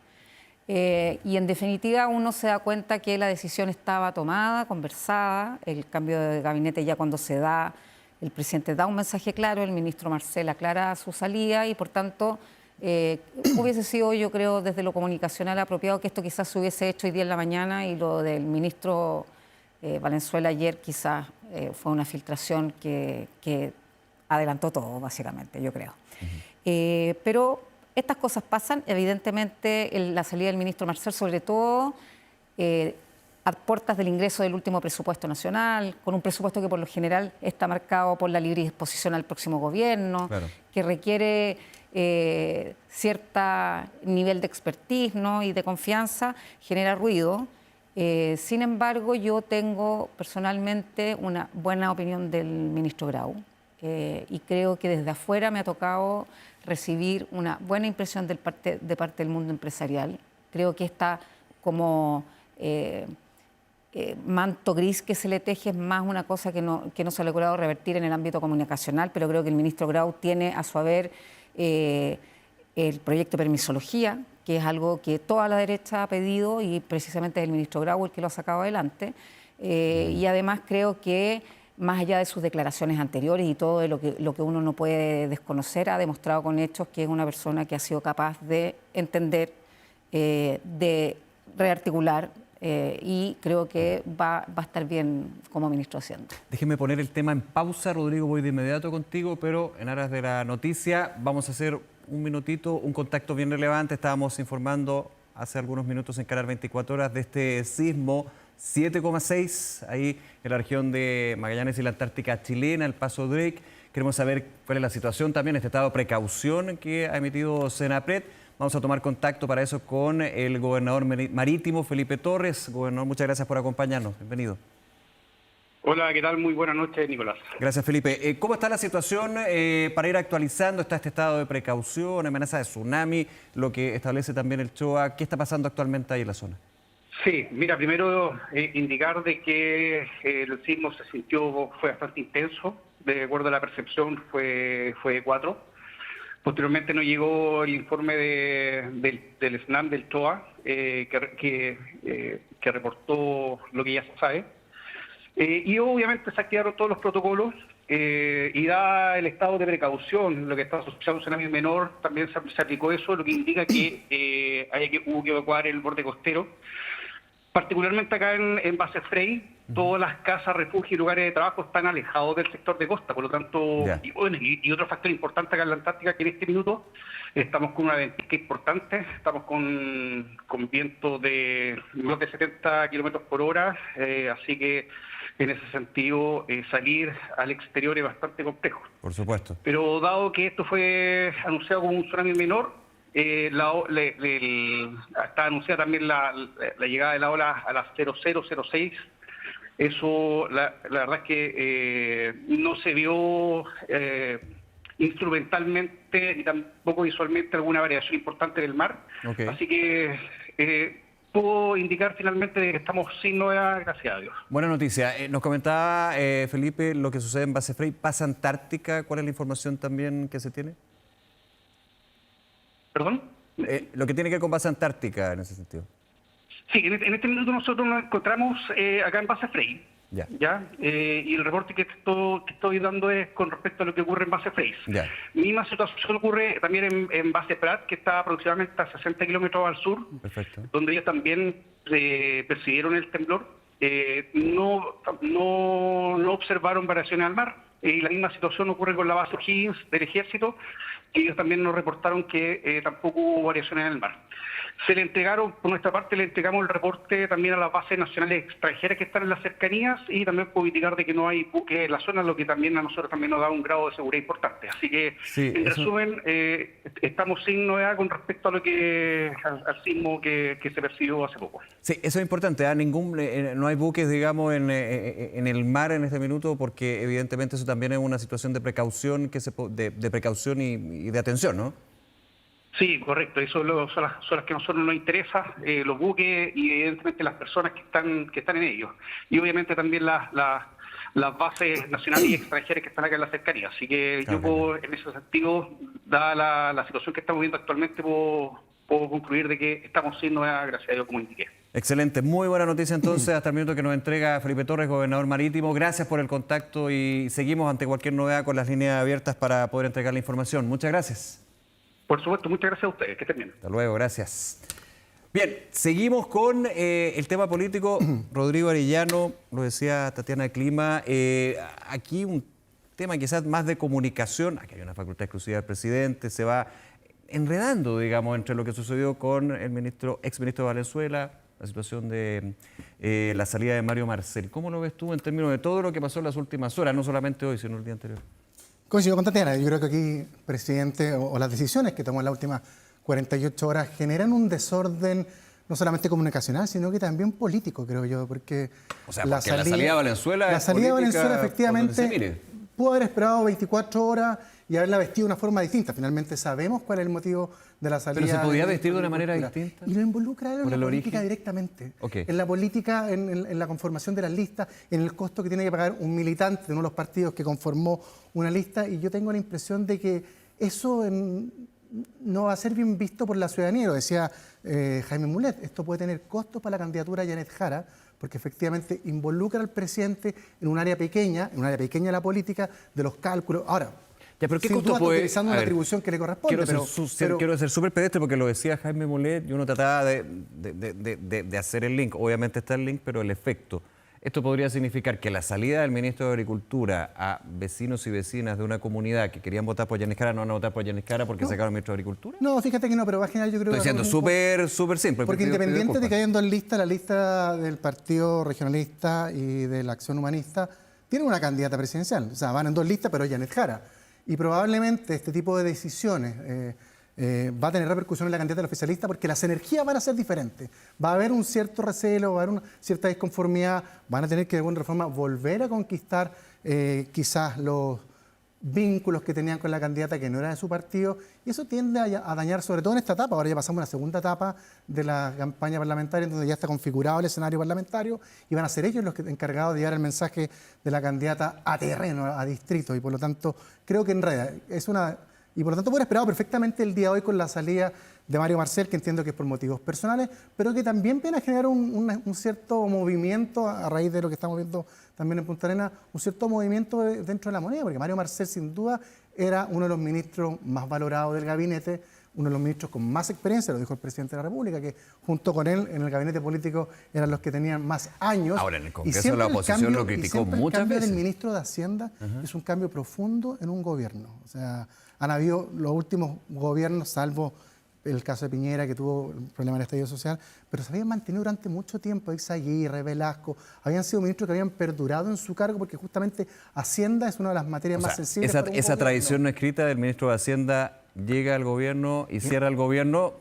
y en definitiva uno se da cuenta que la decisión estaba tomada, conversada, el cambio de gabinete ya cuando se da, el presidente da un mensaje claro, el ministro Marcel aclara su salida y por tanto hubiese sido, yo creo, desde lo comunicacional apropiado que esto quizás se hubiese hecho hoy día en la mañana, y lo del ministro Valenzuela ayer quizás fue una filtración que adelantó todo, básicamente, yo creo. Pero estas cosas pasan, evidentemente la salida del ministro Marcel, sobre todo a puertas del ingreso del último presupuesto nacional, con un presupuesto que por lo general está marcado por la libre disposición al próximo gobierno, Claro. que requiere cierto nivel de expertise, ¿no?, y de confianza, genera ruido. Sin embargo, yo tengo personalmente una buena opinión del ministro Grau y creo que desde afuera me ha tocado recibir una buena impresión de parte del mundo empresarial. Creo que esta como manto gris que se le teje es más una cosa que no se ha logrado revertir en el ámbito comunicacional, pero creo que el ministro Grau tiene a su haber el proyecto de permisología, que es algo que toda la derecha ha pedido y precisamente es el ministro Grau el que lo ha sacado adelante. Y además creo que más allá de sus declaraciones anteriores y todo de lo que uno no puede desconocer, ha demostrado con hechos que es una persona que ha sido capaz de entender, de rearticular, y creo que va a estar bien como ministro de Hacienda. Déjeme poner el tema en pausa, Rodrigo, voy de inmediato contigo, pero en aras de la noticia vamos a hacer un minutito, un contacto bien relevante. Estábamos informando hace algunos minutos en Canal 24 Horas de este sismo 7,6 ahí en la región de Magallanes y la Antártica chilena, el Paso Drake. Queremos saber cuál es la situación también, este estado de precaución que ha emitido Senapred. Vamos a tomar contacto para eso con el gobernador marítimo, Felipe Torres. Gobernador, muchas gracias por acompañarnos. Bienvenido. Hola, ¿qué tal? Muy buenas noches, Nicolás. Gracias, Felipe. ¿Cómo está la situación para ir actualizando? ¿Está este estado de precaución, amenaza de tsunami, lo que establece también el CHOA? ¿Qué está pasando actualmente ahí en la zona? Sí, mira, primero indicar de que el sismo fue bastante intenso. De acuerdo a la percepción, fue 4. Posteriormente nos llegó el informe del SNAM, del CHOA, que reportó lo que ya se sabe. Y obviamente se activaron todos los protocolos y da el estado de precaución, lo que está asociado a un tsunami menor, también se aplicó eso, lo que indica que hubo que evacuar el borde costero. Particularmente acá en Base Frey, todas las casas, refugios y lugares de trabajo están alejados del sector de costa, por lo tanto, y otro factor importante acá en la Antártica, que en este minuto estamos con una ventisca importante, estamos con viento de más de 70 kilómetros por hora, así que en ese sentido salir al exterior es bastante complejo. Por supuesto. Pero dado que esto fue anunciado como un tsunami menor, está anunciada también la llegada de la ola a las 0006. Eso, la verdad es que no se vio instrumentalmente ni tampoco visualmente alguna variación importante del mar. Okay. Así que puedo indicar finalmente de que estamos sin novedad, gracias a Dios. Buena noticia. Nos comentaba Felipe lo que sucede en Base Frey. ¿Pasa Antártica? ¿Cuál es la información también que se tiene? ¿Perdón? Lo que tiene que ver con Base Antártica en ese sentido. Sí, en este minuto nosotros nos encontramos acá en Base Frey. ¿Ya? Y el reporte que estoy dando es con respecto a lo que ocurre en Base Frey. Misma situación ocurre también en Base Prat, que está aproximadamente a 60 kilómetros al sur. Perfecto. Donde ellos también percibieron el temblor. No observaron variaciones al mar. Y la misma situación ocurre con la base O'Higgins del Ejército, que ellos también nos reportaron que tampoco hubo variaciones en el mar. Por nuestra parte, le entregamos el reporte también a las bases nacionales extranjeras que están en las cercanías y también puedo indicar de que no hay buques en la zona, lo que también a nosotros también nos da un grado de seguridad importante. Así que, en resumen, estamos sin novedad con respecto a lo que al sismo que se percibió hace poco. Sí, eso es importante. No hay buques, digamos, en el mar en este minuto, porque evidentemente eso también es una situación de precaución, de precaución y de atención, ¿no? Sí, correcto. Eso son las que a nosotros nos interesa, los buques y evidentemente las personas que están en ellos. Y obviamente también las bases nacionales y extranjeras que están acá en la cercanía. Así que yo puedo, en ese sentido, dada la situación que estamos viendo actualmente, puedo concluir de que estamos siendo, gracias a Dios, como indiqué. Excelente. Muy buena noticia entonces hasta el minuto que nos entrega Felipe Torres, gobernador marítimo. Gracias por el contacto y seguimos ante cualquier novedad con las líneas abiertas para poder entregar la información. Muchas gracias. Por supuesto, muchas gracias a ustedes. Que estén bien. Hasta luego, gracias. Bien, seguimos con el tema político. Rodrigo Arellano, lo decía Tatiana Clima, aquí un tema quizás más de comunicación. Aquí hay una facultad exclusiva del presidente, se va enredando, digamos, entre lo que sucedió con el exministro de Valenzuela, la situación de la salida de Mario Marcel. ¿Cómo lo ves tú en términos de todo lo que pasó en las últimas horas, no solamente hoy, sino el día anterior? Coincido con Tatiana. Yo creo que aquí, presidente, o las decisiones que tomó en las últimas 48 horas generan un desorden no solamente comunicacional, sino que también político, creo yo, porque... O sea, la salida de Valenzuela... La salida de Valenzuela, efectivamente, pudo haber esperado 24 horas y haberla vestido de una forma distinta. Finalmente sabemos cuál es el motivo de la salida. ¿Pero se podía vestir de una manera distinta? Y lo involucra en la política directamente. En la política, en la conformación de las listas, en el costo que tiene que pagar un militante de uno de los partidos que conformó una lista. Y yo tengo la impresión de que eso no va a ser bien visto por la ciudadanía. Lo decía Jaime Mulet, esto puede tener costos para la candidatura de Janet Jara, porque efectivamente involucra al presidente en un área pequeña de la política, de los cálculos. Ahora, ya, pero ¿qué sin costo duda puede...? utilizando una atribución que le corresponde. Quiero ser súper pedestre porque lo decía Jaime Mulet y uno trataba de hacer el link. Obviamente está el link, pero el efecto. Esto podría significar que la salida del ministro de Agricultura a vecinos y vecinas de una comunidad que querían votar por Janet Jara no van a votar por Janet Jara porque sacaron al ministro de Agricultura. No, fíjate que no, pero va a generar, yo creo... Estoy siendo súper simple. Porque independiente de que hayan dos listas, la lista del Partido Regionalista y de la Acción Humanista tiene una candidata presidencial. O sea, van en dos listas, pero es Janet Jara. Y probablemente este tipo de decisiones va a tener repercusión en la candidata del oficialista porque las energías van a ser diferentes. Va a haber un cierto recelo, va a haber una cierta disconformidad, van a tener que de alguna forma volver a conquistar quizás los vínculos que tenían con la candidata que no era de su partido, y eso tiende a dañar, sobre todo en esta etapa. Ahora ya pasamos a la segunda etapa de la campaña parlamentaria, en donde ya está configurado el escenario parlamentario, y van a ser ellos los encargados de llevar el mensaje de la candidata a terreno, a distrito, y por lo tanto creo que enreda. Y por lo tanto, puedo esperado perfectamente el día de hoy con la salida de Mario Marcel, que entiendo que es por motivos personales, pero que también viene a generar un cierto movimiento a raíz de lo que estamos viendo también en Punta Arenas, un cierto movimiento dentro de la moneda, porque Mario Marcel sin duda era uno de los ministros más valorados del gabinete, uno de los ministros con más experiencia, lo dijo el presidente de la República, que junto con él en el gabinete político eran los que tenían más años. Ahora, en el Congreso la oposición lo criticó muchas veces. El cambio del ministro de Hacienda es un cambio profundo en un gobierno. O sea, han habido los últimos gobiernos, salvo el caso de Piñera, que tuvo el problema del estallido social, pero se habían mantenido durante mucho tiempo. Aguirre, Velasco, habían sido ministros que habían perdurado en su cargo porque justamente Hacienda es una de las materias más sensibles. Esa tradición no escrita del ministro de Hacienda llega al gobierno y cierra el gobierno.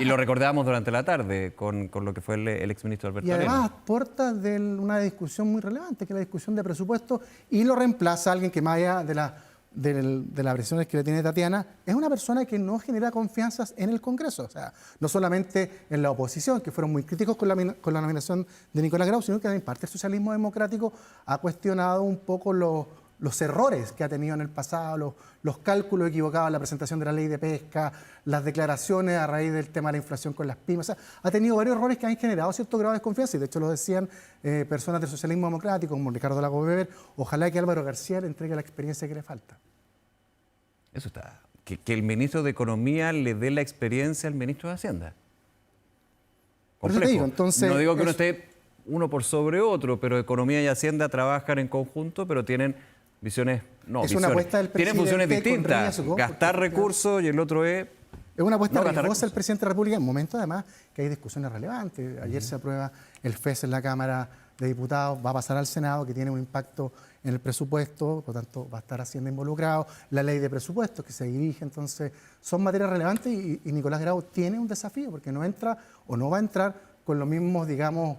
Y lo recordábamos durante la tarde con lo que fue el exministro Alberto Arena. Y además aporta de una discusión muy relevante, que es la discusión de presupuesto, y lo reemplaza alguien que más allá de las presiones que le tiene Tatiana, es una persona que no genera confianzas en el Congreso. O sea, no solamente en la oposición, que fueron muy críticos con la nominación de Nicolás Grau, sino que también parte del socialismo democrático ha cuestionado un poco los errores que ha tenido en el pasado, los cálculos equivocados en la presentación de la ley de pesca, las declaraciones a raíz del tema de la inflación con las pymes. O sea, ha tenido varios errores que han generado cierto grado de desconfianza, y de hecho lo decían personas del socialismo democrático como Ricardo Lagos Weber. Ojalá que Álvaro García le entregue la experiencia que le falta. Eso está. Que el ministro de Economía le dé la experiencia al ministro de Hacienda. Por eso te digo, entonces, no digo que uno esté uno por sobre otro, pero Economía y Hacienda trabajan en conjunto, pero tienen visiones, una apuesta del tienen funciones distintas. Gastar recursos y el otro es... Es una apuesta riesgosa del presidente de la República en un momento además que hay discusiones relevantes. Ayer se aprueba el FES en la Cámara de Diputados, va a pasar al Senado, que tiene un impacto en el presupuesto, por lo tanto va a estar Hacienda involucrado, la ley de presupuestos que se dirige, entonces son materias relevantes, y Nicolás Grau tiene un desafío porque no entra o no va a entrar con los mismos, digamos,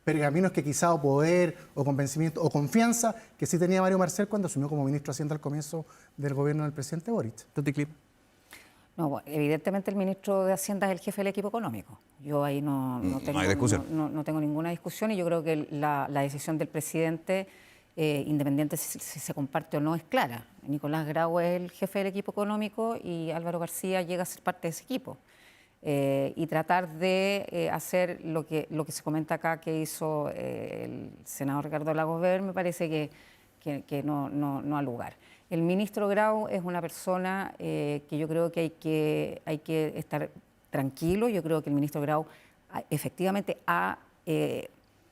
pergaminos que quizá o poder o convencimiento o confianza que sí tenía Mario Marcel cuando asumió como ministro de Hacienda al comienzo del gobierno del presidente Boric. No, evidentemente el ministro de Hacienda es el jefe del equipo económico. Yo ahí no tengo ninguna discusión, y yo creo que la decisión del presidente, independiente si se comparte o no, es clara. Nicolás Grau es el jefe del equipo económico y Álvaro García llega a ser parte de ese equipo. Y tratar de hacer lo que se comenta acá que hizo el senador Ricardo Lagos Weber, me parece que no ha lugar. El ministro Grau es una persona que yo creo que hay que estar tranquilo. Yo creo que el ministro Grau efectivamente ha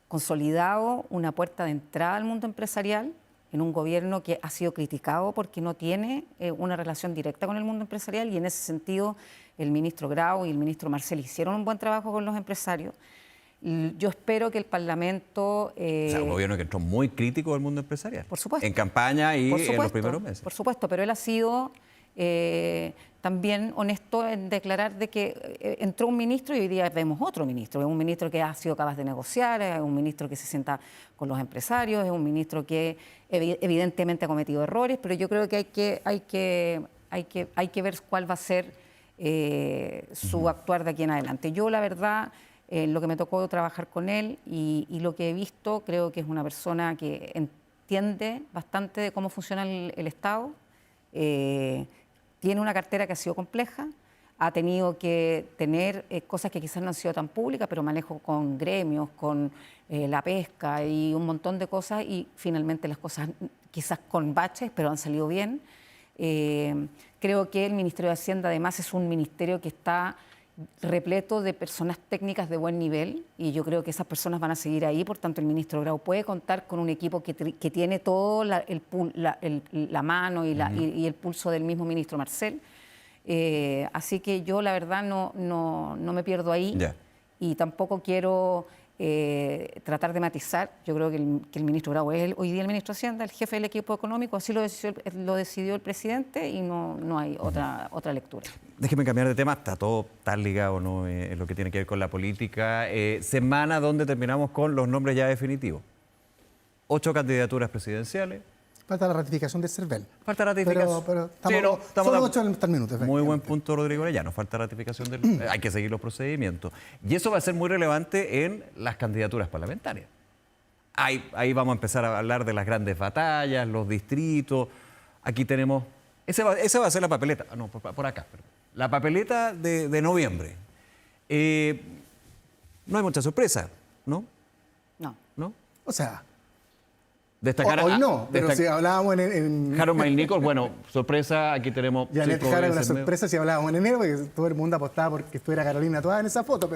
consolidado una puerta de entrada al mundo empresarial en un gobierno que ha sido criticado porque no tiene una relación directa con el mundo empresarial, y en ese sentido el ministro Grau y el ministro Marcel hicieron un buen trabajo con los empresarios. Yo espero que el Parlamento... o sea, un gobierno que entró muy crítico del mundo empresarial. Por supuesto. En campaña y en los primeros meses. Por supuesto, pero él ha sido también honesto en declarar de que entró un ministro y hoy día vemos otro ministro. Es un ministro que ha sido capaz de negociar, es un ministro que se sienta con los empresarios, es un ministro que evidentemente ha cometido errores, pero yo creo que hay que ver cuál va a ser su actuar de aquí en adelante. Yo, la verdad... lo que me tocó trabajar con él y lo que he visto, creo que es una persona que entiende bastante de cómo funciona el Estado, tiene una cartera que ha sido compleja, ha tenido que tener cosas que quizás no han sido tan públicas, pero manejo con gremios, con la pesca y un montón de cosas, y finalmente las cosas quizás con baches, pero han salido bien. Creo que el Ministerio de Hacienda además es un ministerio que está repleto de personas técnicas de buen nivel, y yo creo que esas personas van a seguir ahí. Por tanto, el ministro Grau puede contar con un equipo que tiene todo la mano y el pulso del mismo ministro Marcel. Así que yo la verdad no me pierdo ahí. Ya. Y tampoco quiero tratar de matizar. Yo creo que el ministro Grau es hoy día el ministro de Hacienda, el jefe del equipo económico, así lo decidió el presidente, y no hay otra lectura. Déjeme cambiar de tema, está todo tan ligado, ¿no? En lo que tiene que ver con la política. Semana donde terminamos con los nombres ya definitivos. 8 candidaturas presidenciales. Falta la ratificación de CERVEL. Falta ratificación. Pero estamos, Sí, no, estamos solo de- 8 hasta el minuto. Muy buen efectivamente. punto, Rodrigo Orellano. Falta ratificación del... hay que seguir los procedimientos. Y eso va a ser muy relevante en las candidaturas parlamentarias. Ahí vamos a empezar a hablar de las grandes batallas, los distritos. Aquí tenemos... Esa va a ser la papeleta. No, por acá. Perdón. La papeleta de noviembre. No hay mucha sorpresa, ¿no? No. ¿No? O sea, Destacar hoy no, pero si hablábamos en Harold May Nichols, bueno, sorpresa, aquí tenemos... Janet Cinco Jara, una veces medio. sorpresa si hablábamos en enero, porque todo el mundo apostaba porque estuviera Carolina toda en esa foto,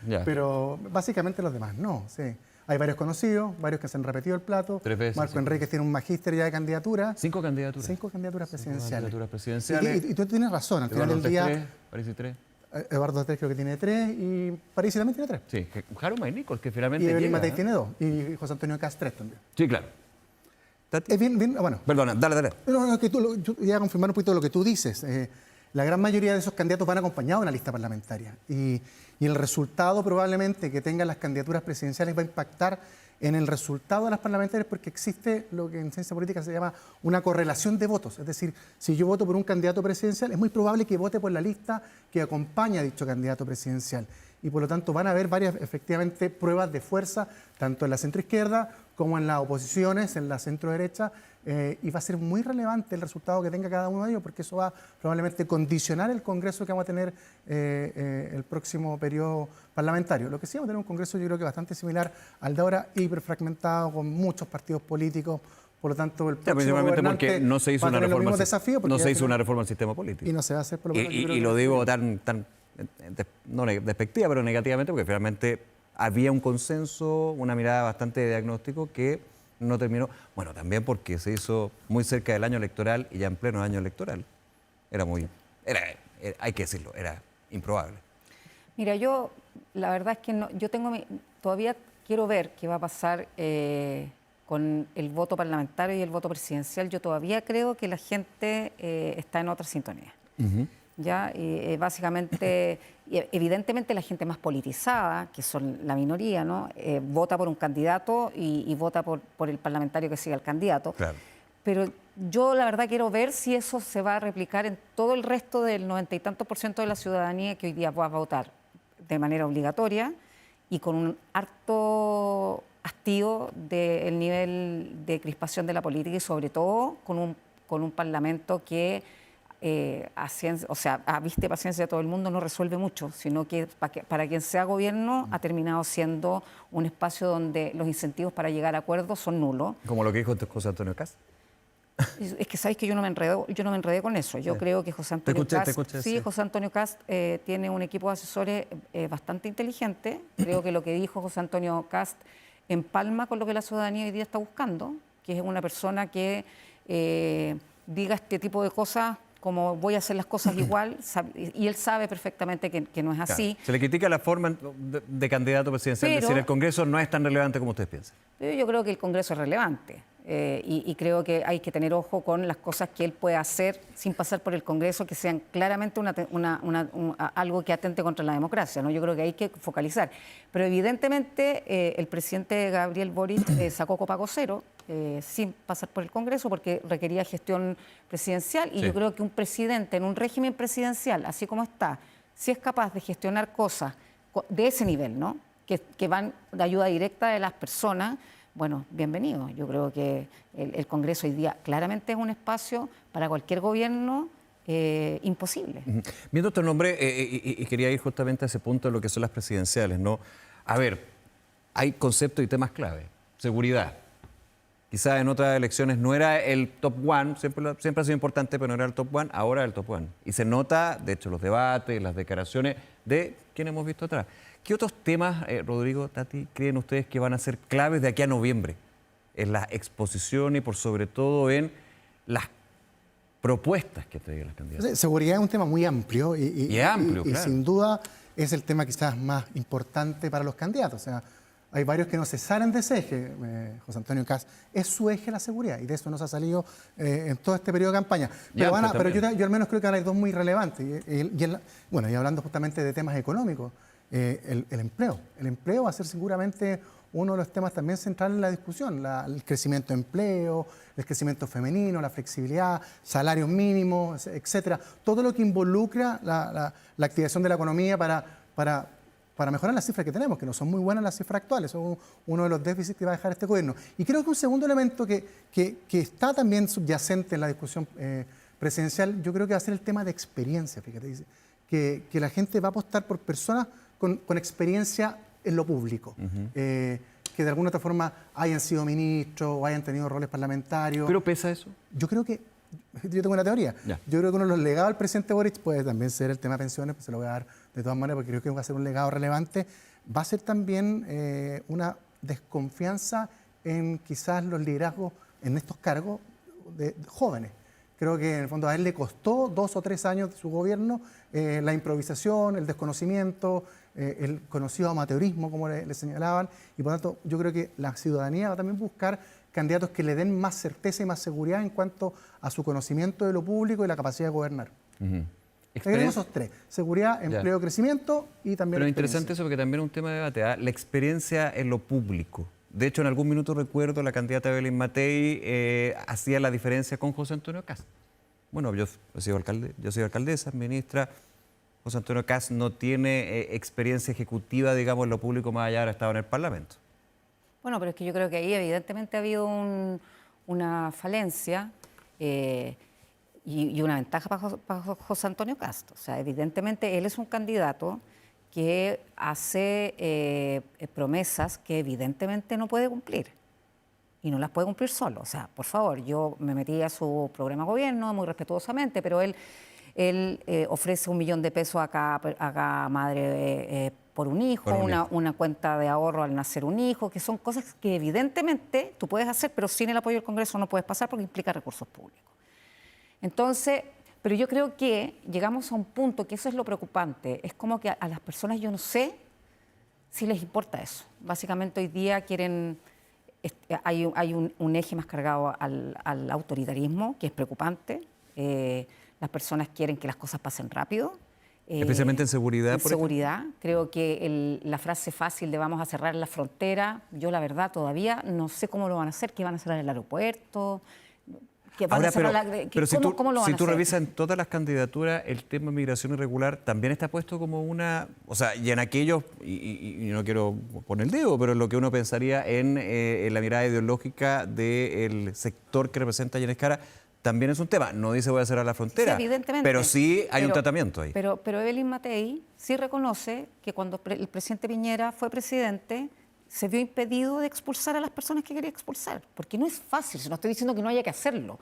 Ya. pero básicamente los demás no, sí. Hay varios conocidos, varios que se han repetido el plato. 3 veces, Marco 5 Enríquez tiene un magíster ya de candidatura. 5 candidaturas. 5 candidaturas presidenciales. Candidaturas presidenciales. Y tú tienes razón, al final Eduardo del día, 3, París 3. Eduardo Tres creo que tiene 3 y París también tiene 3. Sí, Harold May Nichols, que finalmente Y Evelyn llega, Matei ¿eh? tiene 2 y José Antonio Cast 3 también. Sí, claro. Es bien, bueno. Perdona, dale. No, que yo voy a confirmar un poquito lo que tú dices. La gran mayoría de esos candidatos van acompañados de una lista parlamentaria. Y el resultado probablemente que tengan las candidaturas presidenciales va a impactar en el resultado de las parlamentarias, porque existe lo que en ciencia política se llama una correlación de votos. Es decir, si yo voto por un candidato presidencial, es muy probable que vote por la lista que acompaña a dicho candidato presidencial. Y por lo tanto van a haber varias, efectivamente, pruebas de fuerza, tanto en la centroizquierda como en las oposiciones, en la centroderecha, y va a ser muy relevante el resultado que tenga cada uno de ellos, porque eso va probablemente condicionar el Congreso que vamos a tener el próximo periodo parlamentario. Lo que sí vamos a tener un Congreso, yo creo que bastante similar al de ahora, hiperfragmentado, con muchos partidos políticos. Por lo tanto, el próximo Principalmente gobernante porque no se hizo va a una tener los reforma, mismos desafíos, porque no ya se hizo tiene- una reforma al sistema político. y no se va a hacer por lo menos. yo creo Y que- lo digo tan no despectiva, pero negativamente, porque finalmente había un consenso, una mirada bastante de diagnóstico que no terminó. Bueno, también porque se hizo muy cerca del año electoral y ya en pleno año electoral. Hay que decirlo, era improbable. Mira, yo la verdad es que todavía quiero ver qué va a pasar con el voto parlamentario y el voto presidencial. Yo todavía creo que la gente está en otra sintonía. ¿Ya? Básicamente, evidentemente la gente más politizada, que son la minoría, ¿no? Vota por un candidato y vota por el parlamentario que siga al candidato. Claro. Pero yo la verdad quiero ver si eso se va a replicar en todo el resto del 90 y tantos % de la ciudadanía que hoy día va a votar de manera obligatoria y con un harto hastío del nivel de crispación de la política, y sobre todo con un parlamento que a vista y paciencia de todo el mundo no resuelve mucho, sino que para quien sea gobierno ha terminado siendo un espacio donde los incentivos para llegar a acuerdos son nulos. Como lo que dijo José Antonio Cast. Es que sabéis que yo no me enredé con eso. Yo creo que José Antonio escuché, sí. José Antonio Cast tiene un equipo de asesores bastante inteligente. Creo que lo que dijo José Antonio Cast empalma con lo que la ciudadanía hoy día está buscando, que es una persona que diga este tipo de cosas como voy a hacer las cosas igual, y él sabe perfectamente que no es así. Claro. Se le critica la forma de candidato presidencial, es decir, el Congreso no es tan relevante como ustedes piensan. Pero yo creo que el Congreso es relevante y creo que hay que tener ojo con las cosas que él puede hacer sin pasar por el Congreso, que sean claramente algo que atente contra la democracia, ¿no? Yo creo que hay que focalizar. Pero evidentemente el presidente Gabriel Boric sacó Copago Cero sin pasar por el Congreso porque requería gestión presidencial, y Sí. yo creo que un presidente en un régimen presidencial, así como está, si es capaz de gestionar cosas de ese nivel, ¿no? Que van de ayuda directa de las personas, bueno, bienvenido. Yo creo que el Congreso hoy día claramente es un espacio para cualquier gobierno imposible. Viendo tu nombre, y quería ir justamente a ese punto de lo que son las presidenciales, ¿no? A ver, hay conceptos y temas clave. Seguridad. Quizás en otras elecciones no era el top one, siempre ha sido importante, pero no era el top one, ahora es el top one. Y se nota, de hecho, los debates, las declaraciones de quien hemos visto atrás. ¿Qué otros temas, Rodrigo, Tati, creen ustedes que van a ser claves de aquí a noviembre? En la exposición y por sobre todo en las propuestas que traigan las candidatas. Seguridad es un tema muy amplio Y amplio, y claro. sin duda es el tema quizás más importante para los candidatos. O sea, hay varios que no se salen de ese eje. José Antonio Kast es su eje la seguridad y de eso nos ha salido en todo este periodo de campaña. Pero yo al menos creo que van a ir dos muy relevantes. Y hablando justamente de temas económicos, el empleo. El empleo va a ser seguramente uno de los temas también centrales en la discusión. El crecimiento de empleo, el crecimiento femenino, la flexibilidad, salarios mínimos, etcétera. Todo lo que involucra la activación de la economía para mejorar las cifras que tenemos, que no son muy buenas las cifras actuales, son uno de los déficits que va a dejar este gobierno. Y creo que un segundo elemento que está también subyacente en la discusión presidencial, yo creo que va a ser el tema de experiencia, fíjate, que la gente va a apostar por personas con experiencia en lo público, que de alguna otra forma hayan sido ministros o hayan tenido roles parlamentarios. ¿Pero pesa eso? Yo tengo una teoría. Ya. Yo creo que uno de los legados del presidente Boric puede también ser el tema de pensiones, pues se lo voy a dar de todas maneras porque creo que va a ser un legado relevante. Va a ser también una desconfianza en quizás los liderazgos en estos cargos de jóvenes. Creo que en el fondo a él le costó 2 o 3 años de su gobierno la improvisación, el desconocimiento, el conocido amateurismo, como le señalaban, y por lo tanto yo creo que la ciudadanía va a también buscar candidatos que le den más certeza y más seguridad en cuanto a su conocimiento de lo público y la capacidad de gobernar. Tenemos esos tres: seguridad, empleo, crecimiento y también Pero interesante eso porque también es un tema de debate, ¿eh? La experiencia en lo público. De hecho, en algún minuto recuerdo la candidata Evelyn Matei hacía la diferencia con José Antonio Kast. Bueno, yo soy alcaldesa, ministra. José Antonio Kast no tiene experiencia ejecutiva, digamos, en lo público más allá de haber estado en el Parlamento. Bueno, pero es que yo creo que ahí evidentemente ha habido una falencia y una ventaja para José Antonio Kast. O sea, evidentemente él es un candidato que hace promesas que evidentemente no puede cumplir. Y no las puede cumplir solo. O sea, por favor, yo me metí a su programa de gobierno muy respetuosamente, pero él ofrece $1 millón de pesos a cada madre por un hijo, una cuenta de ahorro al nacer un hijo, que son cosas que evidentemente tú puedes hacer, pero sin el apoyo del Congreso no puedes pasar porque implica recursos públicos. Entonces, pero yo creo que llegamos a un punto que eso es lo preocupante. Es como que a las personas yo no sé si les importa eso. Básicamente hoy día quieren... Hay un eje más cargado al autoritarismo, que es preocupante. Las personas quieren que las cosas pasen rápido. Especialmente en seguridad, por seguridad. Creo que la frase fácil de vamos a cerrar la frontera, yo la verdad todavía no sé cómo lo van a hacer, que van a cerrar el aeropuerto, que van a cerrar pero si ¿cómo lo van a hacer? revisas en todas las candidaturas, el tema de migración irregular también está puesto como una... O sea, y en aquellos, y no quiero poner el dedo, pero lo que uno pensaría en la mirada ideológica del sector que representa a Yanis Jara, también es un tema. No dice voy a cerrar la frontera, sí, evidentemente, pero sí hay un tratamiento ahí. Pero Evelyn Matei sí reconoce que cuando el presidente Piñera fue presidente, se vio impedido de expulsar a las personas que quería expulsar. Porque no es fácil, no estoy diciendo que no haya que hacerlo,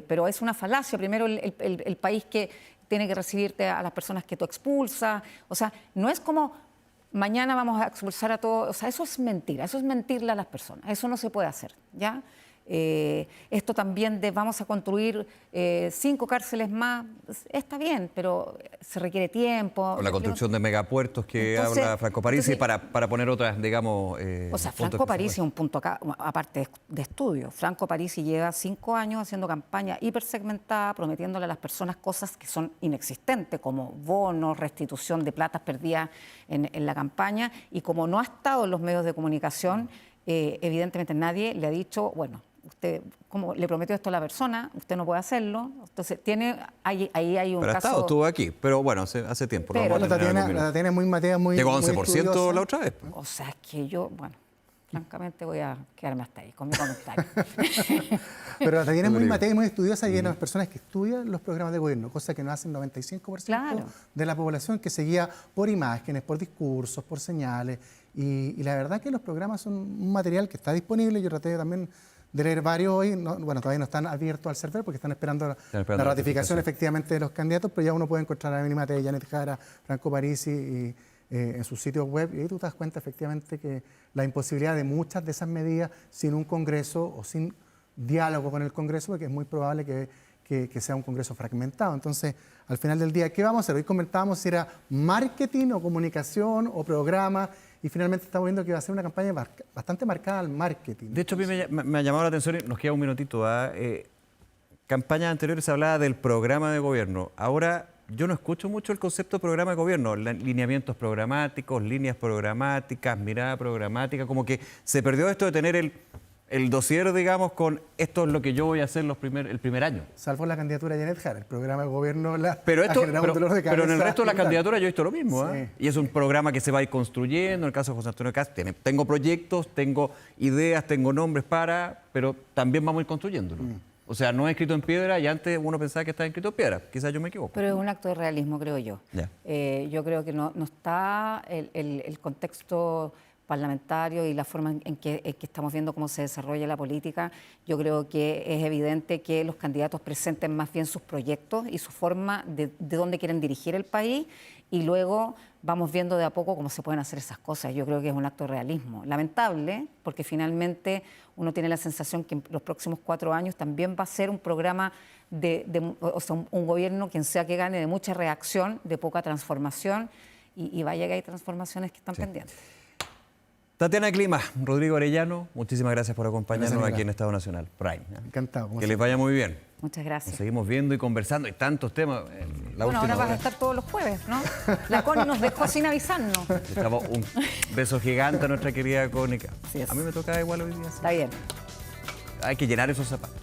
pero es una falacia. Primero el país que tiene que recibirte a las personas que tú expulsas. O sea, no es como mañana vamos a expulsar a todos. O sea, eso es mentira, eso es mentirle a las personas. Eso no se puede hacer, ¿ya? Esto también de vamos a construir 5 cárceles más, está bien, pero se requiere tiempo. O la construcción de megapuertos que habla Franco Parisi para poner otras, digamos... o sea, Franco Parisi es un punto acá, aparte de estudio. Franco Parisi lleva 5 años haciendo campaña hipersegmentada, prometiéndole a las personas cosas que son inexistentes, como bonos, restitución de platas perdidas en la campaña, y como no ha estado en los medios de comunicación, evidentemente nadie le ha dicho, bueno, usted, como le prometió esto a la persona, usted no puede hacerlo. Entonces, ahí hay un pero caso... Estado estuvo aquí, pero bueno, hace tiempo. Pero la Tatiana es muy Matea, muy... Llegó a muy 11% estudiosa. la otra vez. O sea, es que yo, bueno... francamente voy a quedarme hasta ahí con mi comentario. Pero también es muy Rodrigo. materia y muy estudiosa y hay unas personas que estudian los programas de gobierno, cosa que no hacen 95% Claro. de la población, que se guía por imágenes, por discursos, por señales. Y la verdad que los programas son un material que está disponible. Yo traté también de leer varios hoy. Bueno, todavía no están abiertos al server porque están esperando la ratificación efectivamente de los candidatos, pero ya uno puede encontrar a Evelyn Matei, Janet Jara, Franco Parisi y en sus sitios web, y ahí tú te das cuenta efectivamente que la imposibilidad de muchas de esas medidas sin un Congreso o sin diálogo con el Congreso, porque es muy probable que sea un Congreso fragmentado. Entonces, al final del día, ¿qué vamos a hacer? Hoy comentábamos si era marketing o comunicación o programa, y finalmente estamos viendo que va a ser una campaña bastante marcada al marketing. De hecho, a mí me ha llamado la atención, y nos queda un minutito, campañas anteriores se hablaba del programa de gobierno. Ahora yo no escucho mucho el concepto de programa de gobierno, lineamientos programáticos, líneas programáticas, mirada programática, como que se perdió esto de tener el dossier, digamos, con esto es lo que yo voy a hacer el primer año. Salvo la candidatura de Janet Jara, el programa de gobierno Pero ha generado un dolor de cabeza. pero en el resto de las brutal. candidaturas yo he visto lo mismo. Sí. Y es un programa que se va a ir construyendo. En el caso de José Antonio Cast, tengo proyectos, tengo ideas, tengo nombres pero también vamos a ir construyéndolo. O sea, no es escrito en piedra y antes uno pensaba que estaba escrito en piedra. Quizás yo me equivoco. Pero es un acto de realismo, creo yo. Ya. Yo creo que no está el contexto parlamentario y la forma en que estamos viendo cómo se desarrolla la política. Yo creo que es evidente que los candidatos presenten más bien sus proyectos y su forma de dónde quieren dirigir el país, y luego vamos viendo de a poco cómo se pueden hacer esas cosas. Yo creo que es un acto de realismo. Lamentable, porque finalmente uno tiene la sensación que en los próximos 4 años también va a ser un programa o sea, un gobierno, quien sea que gane, de mucha reacción, de poca transformación, y vaya que hay transformaciones que están pendientes. Tatiana Clima, Rodrigo Arellano, muchísimas gracias por acompañarnos Gracias, aquí en Estado Nacional Prime. Encantado. Que les vaya muy bien. Muchas gracias. Nos seguimos viendo y conversando. Hay tantos temas. Bueno, ahora vas a estar todos los jueves, ¿no? La Connie nos dejó sin avisarnos. Estamos un beso gigante a nuestra querida Cónica. Así es. A mí me toca igual hoy día. Sí. Está bien. Hay que llenar esos zapatos.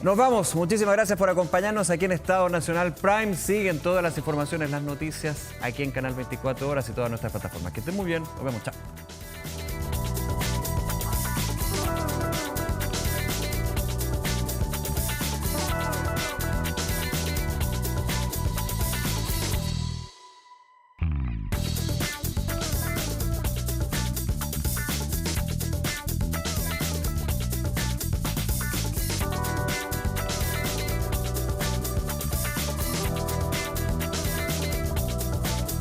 Nos vamos. Muchísimas gracias por acompañarnos aquí en Estado Nacional Prime. Siguen todas las informaciones, las noticias aquí en Canal 24 Horas y todas nuestras plataformas. Que estén muy bien. Nos vemos. Chao.